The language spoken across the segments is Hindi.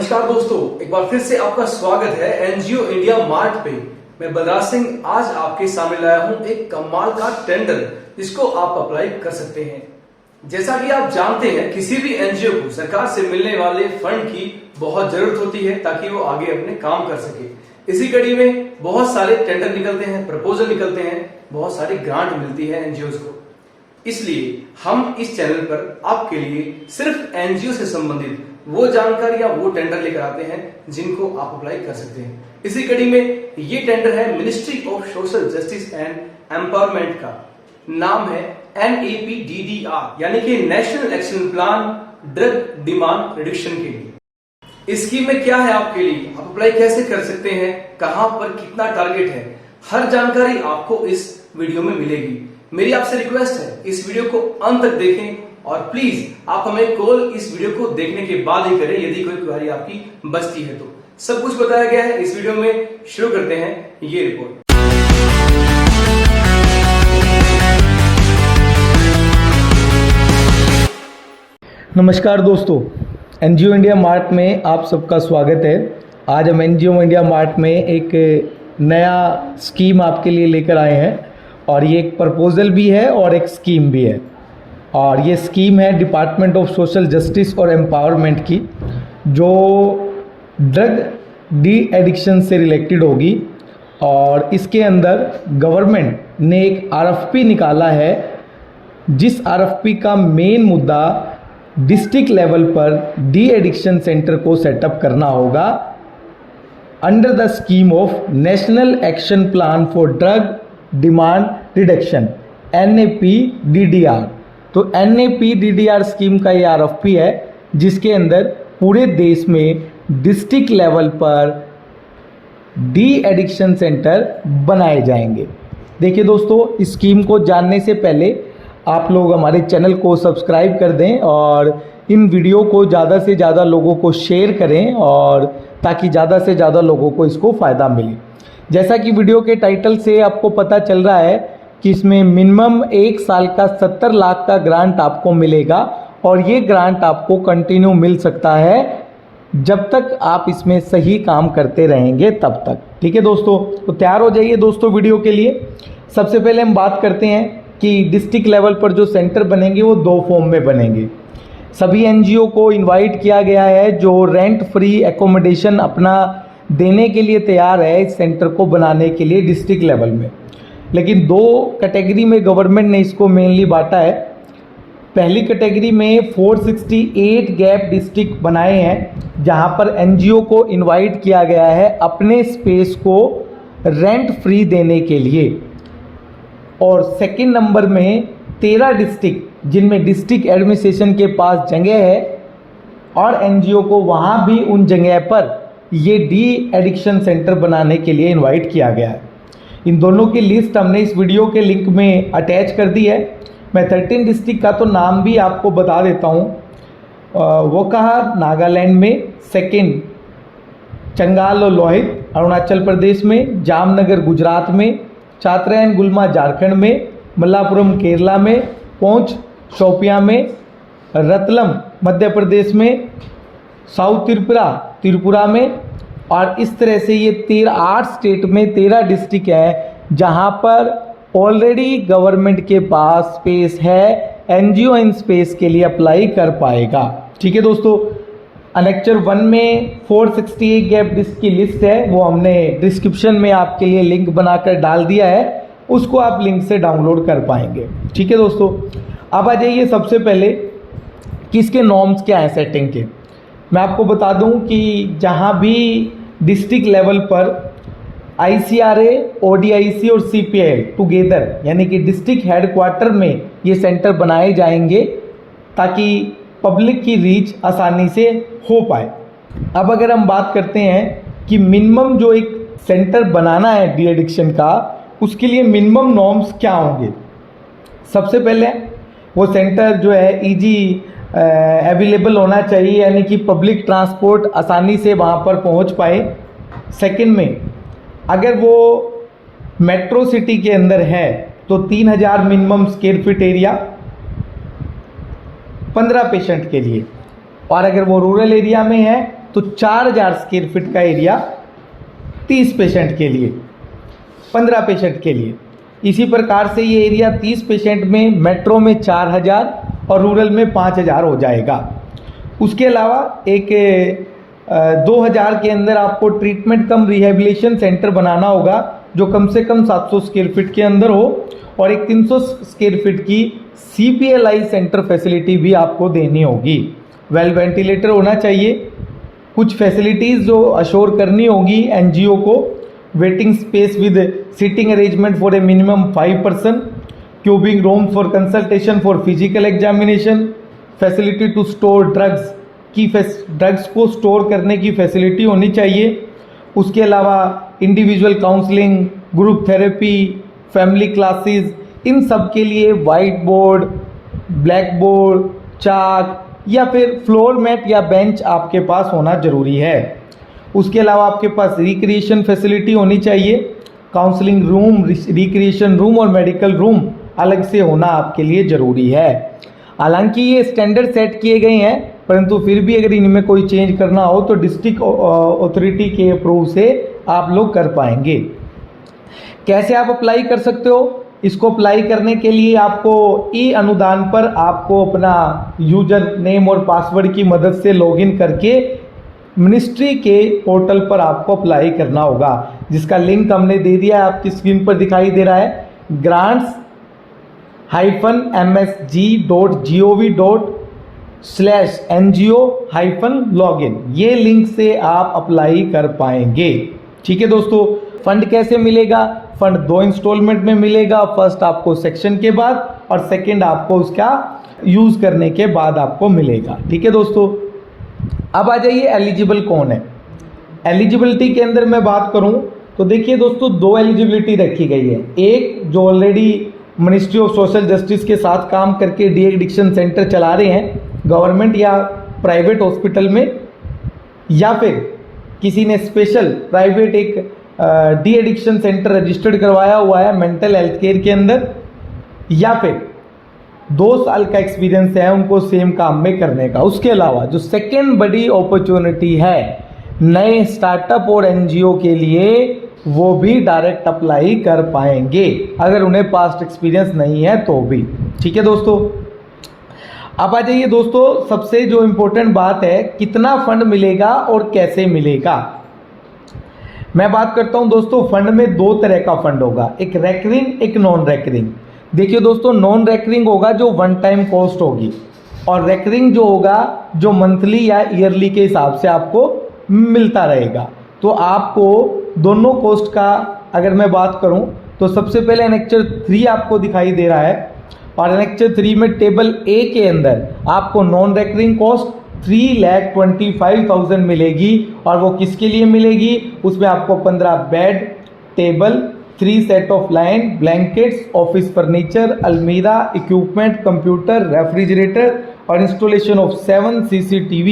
नमस्कार दोस्तों, एक बार फिर से आपका स्वागत है एनजीओ इंडिया मार्ट पे। मैं बलराज सिंह आज आपके सामने लाया हूं एक कमाल का टेंडर जिसको आप अप्लाई कर सकते हैं। जैसा कि आप जानते हैं, किसी भी एनजीओ को सरकार से मिलने वाले फंड की बहुत जरूरत होती है ताकि वो आगे अपने काम कर सके। इसी कड़ी में बहुत सारे टेंडर निकलते हैं, प्रपोजल निकलते हैं, बहुत सारी ग्रांट मिलती है एनजीओ को। इसलिए हम इस चैनल पर आपके लिए सिर्फ एनजीओ से संबंधित वो जानकारी या वो टेंडर लेकर आते हैं जिनको आप अप्लाई कर सकते हैं। इसी कड़ी में ये टेंडर है ministry of social justice and empowerment का। नाम है NAPDDR यानी कि national action plan drug demand reduction के लिए। इस स्कीम में क्या है आपके लिए, आप अप्लाई कैसे कर सकते हैं, कहां पर कितना टारगेट है, हर जानकारी आपको इस वीडियो में मिलेगी। मेरी आपसे रिक्वेस्ट है, इस वीडियो को अंत तक देखें और प्लीज आप हमें कॉल इस वीडियो को देखने के बाद ही करें यदि कोई क्वेरी आपकी बचती है तो। सब कुछ बताया गया है इस वीडियो में। शुरू करते हैं ये रिपोर्ट। नमस्कार दोस्तों, एनजीओ इंडिया मार्ट में आप सबका स्वागत है। आज हम एनजीओ इंडिया मार्ट में एक नया स्कीम आपके लिए लेकर आए हैं और ये एक प्रपोजल भी है और एक स्कीम भी है। और ये स्कीम है डिपार्टमेंट ऑफ सोशल जस्टिस और एम्पावरमेंट की, जो ड्रग डी एडिक्शन से रिलेटेड होगी। और इसके अंदर गवर्नमेंट ने एक आरएफपी निकाला है, जिस आरएफपी का मेन मुद्दा डिस्ट्रिक्ट लेवल पर डी एडिक्शन सेंटर को सेटअप करना होगा under the scheme of national action plan for drug demand reduction NAPDDR। तो NAPDDR स्कीम का ये आरएफपी है, जिसके अंदर पूरे देश में डिस्ट्रिक्ट लेवल पर डी एडिक्शन सेंटर बनाए जाएंगे। देखिए दोस्तों, इस स्कीम को जानने से पहले आप लोग हमारे चैनल को सब्सक्राइब कर दें और इन वीडियो को ज़्यादा से ज़्यादा लोगों को शेयर करें, और ताकि ज़्यादा से ज़्यादा लोगों को इसको फ़ायदा मिले। जैसा कि वीडियो के टाइटल से आपको पता चल रहा है कि इसमें मिनिमम 1 साल का 70 लाख का ग्रांट आपको मिलेगा, और ये ग्रांट आपको कंटिन्यू मिल सकता है जब तक आप इसमें सही काम करते रहेंगे तब तक। ठीक है दोस्तों, तो तैयार हो जाइए दोस्तों वीडियो के लिए। सबसे पहले हम बात करते हैं कि डिस्ट्रिक्ट लेवल पर जो सेंटर बनेंगे वो 2 फॉर्म में बनेंगे। सभी एनजीओ को इनवाइट किया गया है जो रेंट फ्री एकोमोडेशन अपना देने के लिए तैयार है इस सेंटर को बनाने के लिए डिस्ट्रिक्ट लेवल में। लेकिन 2 कैटेगरी में गवर्नमेंट ने इसको मेनली बांटा है। पहली कैटेगरी में 468 गैप डिस्ट्रिक्ट बनाए हैं, जहां पर एनजीओ को इनवाइट किया गया है अपने स्पेस को रेंट फ्री देने के लिए। और सेकंड नंबर में 13 डिस्ट्रिक्ट जिनमें डिस्ट्रिक्ट एडमिनिस्ट्रेशन के पास जगह है और एनजीओ को वहां भी उन जगह पर ये डी एडिक्शन सेंटर बनाने के लिए इनवाइट किया गया है। इन दोनों की लिस्ट हमने इस वीडियो के लिंक में अटैच कर दी है। मैं 13 डिस्ट्रिक्ट का तो नाम भी आपको बता देता हूँ। वो कहा नागालैंड में, सेकंड चंगाल और लोहित अरुणाचल प्रदेश में, जामनगर गुजरात में, चातरैन गुलमा झारखंड में, मल्लापुरम केरला में, पौंच शोपियां में, रतलम मध्य प्रदेश में, साउथ त्रिपुरा में। और इस तरह से ये 8 स्टेट में 13 डिस्ट्रिक्ट है जहां पर ऑलरेडी गवर्नमेंट के पास स्पेस है। एनजीओ इन स्पेस के लिए अप्लाई कर पाएगा। ठीक है दोस्तों, अनेक्चर 1 में 468 गैप डिस्ट्रिक्ट की लिस्ट है, वो हमने डिस्क्रिप्शन में आपके लिए लिंक बनाकर डाल दिया है, उसको आप लिंक से डाउनलोड कर पाएंगे। ठीक है दोस्तों, अब आ जाइए सबसे पहले किसके नॉर्म्स क्या हैं सेटिंग के। मैं आपको बता दूं कि जहां भी डिस्ट्रिक्ट लेवल पर ICRA, ODIC और CPI टुगेदर यानी कि डिस्ट्रिक्ट हेडक्वार्टर में ये सेंटर बनाए जाएंगे ताकि पब्लिक की रीच आसानी से हो पाए। अब अगर हम बात करते हैं कि मिनिमम जो एक सेंटर बनाना है डी एडिक्शन का, उसके लिए मिनिमम नॉर्म्स क्या होंगे। सबसे पहले वो सेंटर जो है ईजी अवेलेबल होना चाहिए, यानी कि पब्लिक ट्रांसपोर्ट आसानी से वहाँ पर पहुँच पाए। सेकंड में अगर वो मेट्रो सिटी के अंदर है तो 3000 minimum square feet area 15 patient के लिए, और अगर वो रूरल एरिया में है तो 4000 स्क्वायर फीट का एरिया 30 पेशेंट के लिए, 15 पेशेंट के लिए। इसी प्रकार से ये एरिया 30 पेशेंट में मेट्रो में 4000 और रूरल में 5000 हो जाएगा। उसके अलावा एक 2000 के अंदर आपको ट्रीटमेंट कम रिहेबिलिटेशन सेंटर बनाना होगा जो कम से कम 700 स्क्वायर फीट के अंदर हो, और एक 300 स्क्वायर फीट की CPLI सेंटर फैसिलिटी भी आपको देनी होगी। वेल वेंटिलेटर होना चाहिए, कुछ फैसिलिटीज़ जो अश्योर करनी होगी NGO को, waiting space with seating arrangement for a minimum 5 person, cubing room for consultation for physical examination, facility to store drugs की ड्रग्स को स्टोर करने की फैसिलिटी होनी चाहिए। उसके अलावा individual counselling, group therapy, family classes, इन सब के लिए white board, black board, chalk या फिर फ्लोर मैट या बेंच आपके पास होना ज़रूरी है। उसके अलावा आपके पास रिक्रिएशन फैसिलिटी होनी चाहिए, काउंसलिंग रूम, रिक्रिएशन रूम और मेडिकल रूम अलग से होना आपके लिए ज़रूरी है। हालांकि ये स्टैंडर्ड सेट किए गए हैं, परंतु फिर भी अगर इनमें कोई चेंज करना हो तो डिस्ट्रिक्ट अथॉरिटी के अप्रूव से आप लोग कर पाएंगे। कैसे आप अप्लाई कर सकते हो? इसको अप्लाई करने के लिए आपको अनुदान पर आपको अपना यूजर नेम और पासवर्ड की मदद से लॉगिन करके मिनिस्ट्री के पोर्टल पर आपको अप्लाई करना होगा, जिसका लिंक हमने दे दिया है, आपकी स्क्रीन पर दिखाई दे रहा है, grants-msg.gov./ngo-login। ये लिंक से आप अप्लाई कर पाएंगे। ठीक है दोस्तों, फंड कैसे मिलेगा? फंड 2 इंस्टॉलमेंट में मिलेगा। फर्स्ट आपको सेक्शन के बाद और सेकंड आपको उसका यूज़ करने के बाद आपको मिलेगा। ठीक है दोस्तों, अब आ जाइए एलिजिबल कौन है। एलिजिबिलिटी के अंदर मैं बात करूं तो देखिए दोस्तों, 2 एलिजिबिलिटी रखी गई है। एक जो already ministry of social justice के साथ काम करके डी एडिक्शन सेंटर चला रहे हैं गवर्नमेंट या प्राइवेट हॉस्पिटल में, या फिर किसी ने स्पेशल प्राइवेट एक डी एडिक्शन सेंटर रजिस्टर्ड करवाया हुआ है मेंटल हेल्थ केयर के अंदर, या फिर 2 साल का एक्सपीरियंस है उनको सेम काम में करने का। उसके अलावा जो सेकेंड बड़ी अपॉर्चुनिटी है नए स्टार्टअप और NGO के लिए, वो भी डायरेक्ट अप्लाई कर पाएंगे अगर उन्हें पास्ट एक्सपीरियंस नहीं है तो भी। ठीक है दोस्तों, अब आ जाइए दोस्तों, सबसे जो इम्पोर्टेंट बात है, कितना फंड मिलेगा और कैसे मिलेगा। मैं बात करता हूं दोस्तों, फंड में 2 तरह का फंड होगा, एक रेकरिंग, एक नॉन रेकरिंग। देखिए दोस्तों, नॉन रेकरिंग होगा जो 1 टाइम कॉस्ट होगी, और रेकरिंग जो होगा जो मंथली या ईयरली के हिसाब से आपको मिलता रहेगा। तो आपको दोनों कॉस्ट का अगर मैं बात करूं तो सबसे पहले एनेक्चर 3 आपको दिखाई दे रहा है, और एनेक्चर 3 में टेबल A के अंदर आपको नॉन रेकरिंग कॉस्ट 3,25,000 मिलेगी। और वो किसके लिए मिलेगी? उसमें आपको 15 bed, table, 3 set of line, blankets, office furniture, अलमीरा, इक्विपमेंट, कंप्यूटर, रेफ्रिजरेटर और installation of 7 CCTV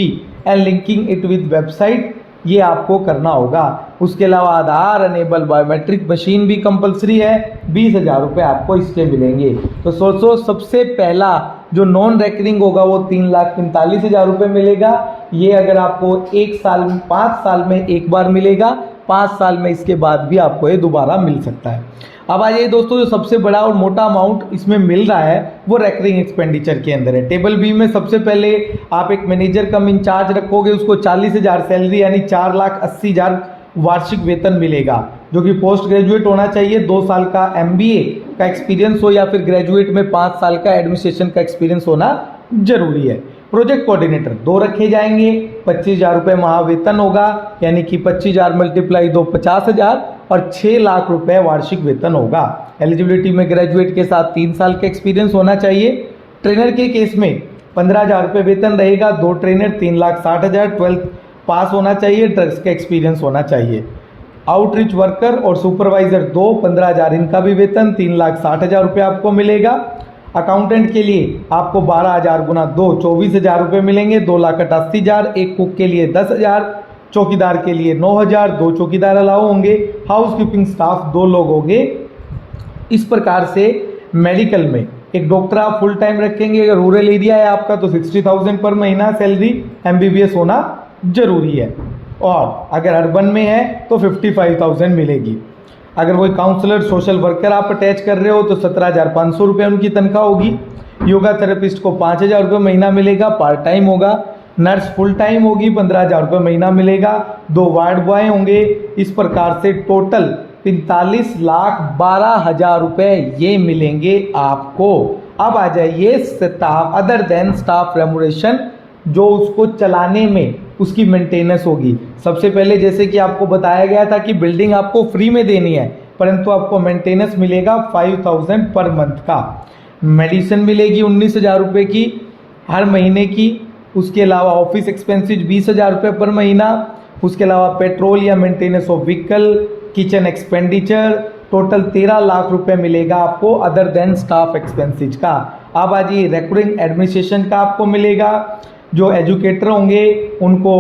and linking it with website, ये आपको करना होगा। उसके अलावा आधार अनेबल बायोमेट्रिक मशीन भी कंपलसरी है, 20,000 रुपये आपको इसके मिलेंगे। तो सोचो, सबसे पहला जो नॉन रेकरिंग होगा वो 3,45,000 रुपये मिलेगा। ये अगर आपको 1 साल 5 साल में एक बार मिलेगा, 5 साल में इसके बाद भी आपको ये दोबारा मिल सकता है। अब आ जाइए दोस्तों, जो सबसे बड़ा और मोटा अमाउंट इसमें मिल रहा है वो रेकरिंग एक्सपेंडिचर के अंदर है। टेबल बी में सबसे पहले आप एक मैनेजर कम इंचार्ज रखोगे, उसको 40,000 सैलरी यानी 4,80,000 वार्षिक वेतन मिलेगा, जो कि पोस्ट ग्रेजुएट होना चाहिए, 2 साल का MBA का एक्सपीरियंस हो, या फिर ग्रेजुएट में 5 साल का एडमिनिस्ट्रेशन का एक्सपीरियंस होना जरूरी है। प्रोजेक्ट कोऑर्डिनेटर 2 रखे जाएंगे, 25,000 रुपये महावेतन होगा, यानी कि 25,000 मल्टीप्लाई 2 50,000 और 6 लाख रुपए वार्षिक वेतन होगा। एलिजिबिलिटी में ग्रेजुएट के साथ 3 साल का एक्सपीरियंस होना चाहिए। ट्रेनर के केस में 15,000 रुपये वेतन रहेगा, 2 ट्रेनर 3,60,000, 12th पास होना चाहिए, ड्रग्स का एक्सपीरियंस होना चाहिए। आउटरीच वर्कर और सुपरवाइजर 2 15,000 इनका भी वेतन, 3,60,000 रुपये आपको मिलेगा। अकाउंटेंट के लिए आपको 12,000 गुना 2 24,000 रुपये मिलेंगे, 2,88,000। एक कुक के लिए 10,000, चौकीदार के लिए 9,000, 2 चौकीदार अलाउ होंगे। हाउस कीपिंग स्टाफ 2 लोग होंगे। इस प्रकार से मेडिकल में एक डॉक्टर आप फुल टाइम रखेंगे, अगर रूरल एरिया है आपका तो 60,000 पर महीना सैलरी, MBBS होना जरूरी है। और अगर अर्बन में है तो 55,000 मिलेगी। अगर कोई काउंसलर सोशल वर्कर आप अटैच कर रहे हो तो 17,500 रुपये उनकी तनख्वाह होगी। योगा थेरेपिस्ट को 5,000 रुपये महीना मिलेगा, पार्ट टाइम होगा। नर्स फुल टाइम होगी, 15,000 रुपये महीना मिलेगा। 2 वार्ड बॉय होंगे। इस प्रकार से टोटल 45,12,000 रुपये ये मिलेंगे आपको। अब आ जाइए staff, other than staff remuneration, जो उसको चलाने में उसकी मेंटेनेंस होगी। सबसे पहले जैसे कि आपको बताया गया था कि बिल्डिंग आपको फ्री में देनी है, परंतु आपको मेंटेनेंस मिलेगा 5,000 पर मंथ का। मेडिसिन मिलेगी 19,000 रुपये की हर महीने की। उसके अलावा ऑफिस एक्सपेंसेस 20,000 रुपये पर महीना। उसके अलावा पेट्रोल या maintenance of vehicle, kitchen expenditure, total 13 lakh रुपए मिलेगा आपको अदर देन स्टाफ एक्सपेंसेस का। अब आ जाइए रिकरिंग एडमिनिस्ट्रेशन का आपको मिलेगा। जो एजुकेटर होंगे उनको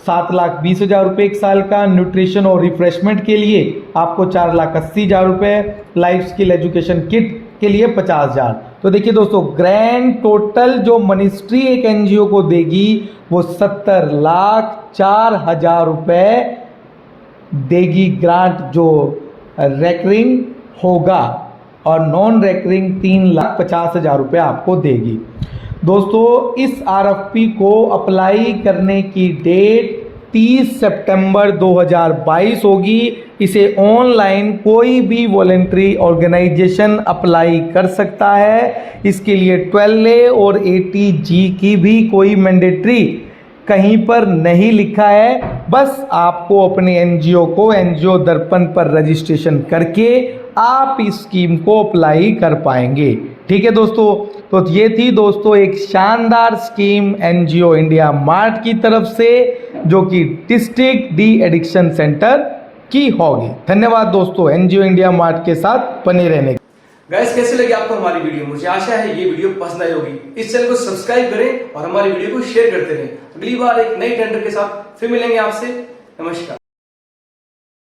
7,20,000 रुपये 1 साल का। न्यूट्रिशन और रिफ्रेशमेंट के लिए आपको 4,80,000 रुपये। लाइफ स्किल एजुकेशन किट के लिए 50,000। तो देखिए दोस्तों, ग्रैंड टोटल जो मिनिस्ट्री एक एनजीओ को देगी वो 70,04,000 रुपये देगी ग्रांट, जो रेकरिंग होगा, और नॉन रेकरिंग 3,50,000 रुपये आपको देगी। दोस्तों, इस आरएफपी को अप्लाई करने की डेट 30 सितंबर 2022 होगी। इसे ऑनलाइन कोई भी वॉलंटरी ऑर्गेनाइजेशन अप्लाई कर सकता है। इसके लिए 12A और 80G की भी कोई मैंडेटरी कहीं पर नहीं लिखा है। बस आपको अपने एनजीओ को एनजीओ दर्पण पर रजिस्ट्रेशन करके आप इस स्कीम को अप्लाई कर पाएंगे। ठीक है दोस्तों, तो ये थी दोस्तों एक शानदार स्कीम एनजीओ इंडिया मार्ट की तरफ से, जो कि डिस्ट्रिक्ट डी एडिक्शन सेंटर की होगी। धन्यवाद दोस्तों एनजीओ इंडिया मार्ट के साथ बने रहने। गाइस, कैसे लगी आपको हमारी वीडियो? मुझे आशा है ये वीडियो पसंद आई होगी। इस चैनल को सब्सक्राइब करें और हमारी वीडियो को शेयर करते रहें। अगली बार एक नई टेंडर के साथ फिर मिलेंगे आपसे। नमस्कार।